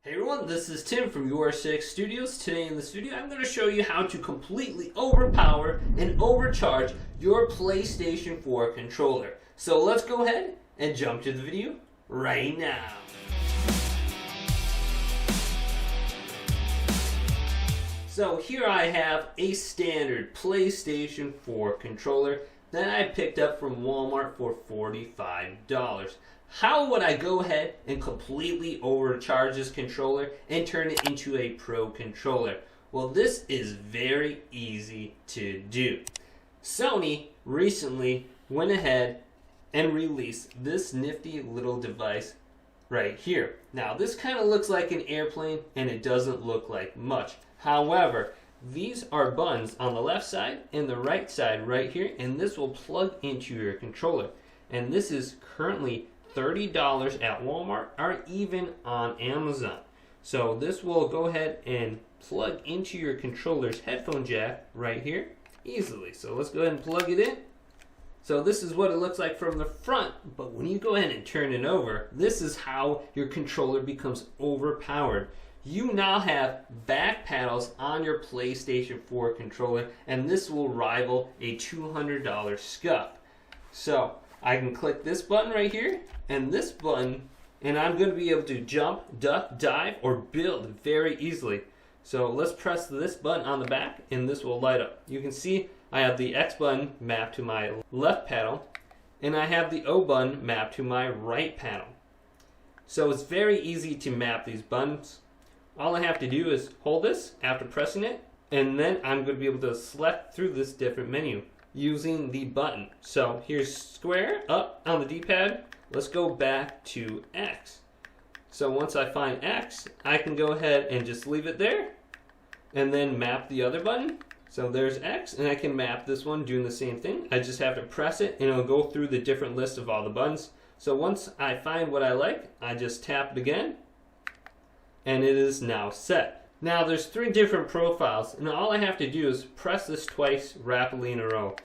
Hey everyone, this is Tim from YourSixStudios. Today in this video, I'm going to show you how to completely overpower and overcharge your PlayStation 4 controller. So let's go ahead and jump to the video right now. So here I have a standard PlayStation 4 controller that I picked up from Walmart for $45. How would I go ahead and completely overcharge this controller and turn it into a pro controller? Well, this is very easy to do. Sony recently went ahead and released this nifty little device right here. Now, this kind of looks like an airplane and it doesn't look like much. However, these are buttons on the left side and the right side right here, and this will plug into your controller. And this is currently $30 at Walmart or even on Amazon. So this will go ahead and plug into your controller's headphone jack right here easily. So let's go ahead and plug it in. So this is what it looks like from the front, but when you go ahead and turn it over, this is how your controller becomes overpowered. You now have back paddles on your PlayStation 4 controller, and this will rival a $200 scuff. So I can click this button right here and this button, and I'm going to be able to jump, duck, dive, or build very easily. So let's press this button on the back and this will light up. You can see I have the X button mapped to my left paddle and I have the O button mapped to my right paddle. So it's very easy to map these buttons. All I have to do is hold this after pressing it, and then I'm going to be able to select through this different menu using the button. So here's square up on the D-pad. Let's go back to X. So once I find X, I can go ahead and just leave it there and then map the other button. So there's X, and I can map this one doing the same thing. I just have to press it and it'll go through the different list of all the buttons. So once I find what I like, I just tap it again and it is now set. Now there's 3 different profiles, and all I have to do is press this twice rapidly in a row.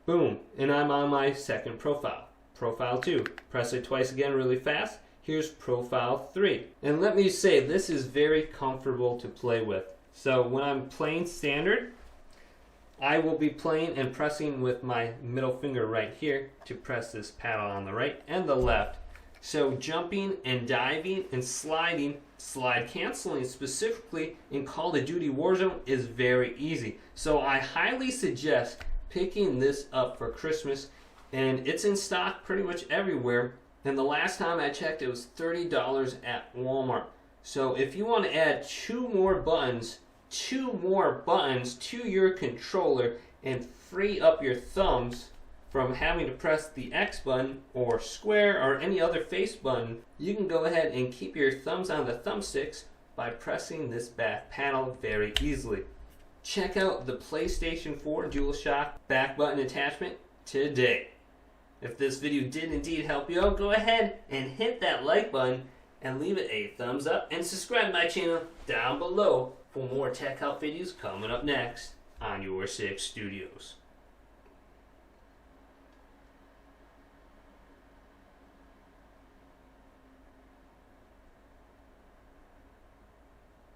Boom, and I'm on my second profile. Profile 2. Press it twice again really fast. Here's profile 3. And let me say, this is very comfortable to play with. So when I'm playing standard, I will be playing and pressing with my middle finger right here to press this paddle on the right and the left. So jumping and diving and sliding, slide canceling specifically in Call of Duty Warzone is very easy. So I highly suggest picking this up for Christmas, and it's in stock pretty much everywhere. And the last time I checked, it was $30 at Walmart. So if you want to add 2 more buttons to your controller and free up your thumbs from having to press the X button or square or any other face button, you can go ahead and keep your thumbs on the thumbsticks by pressing this back panel very easily. Check out the PlayStation 4 DualShock back button attachment today. If this video did indeed help you out, go ahead and hit that like button and leave it a thumbs up, and subscribe to my channel down below for more tech help videos coming up next on YourSixStudios.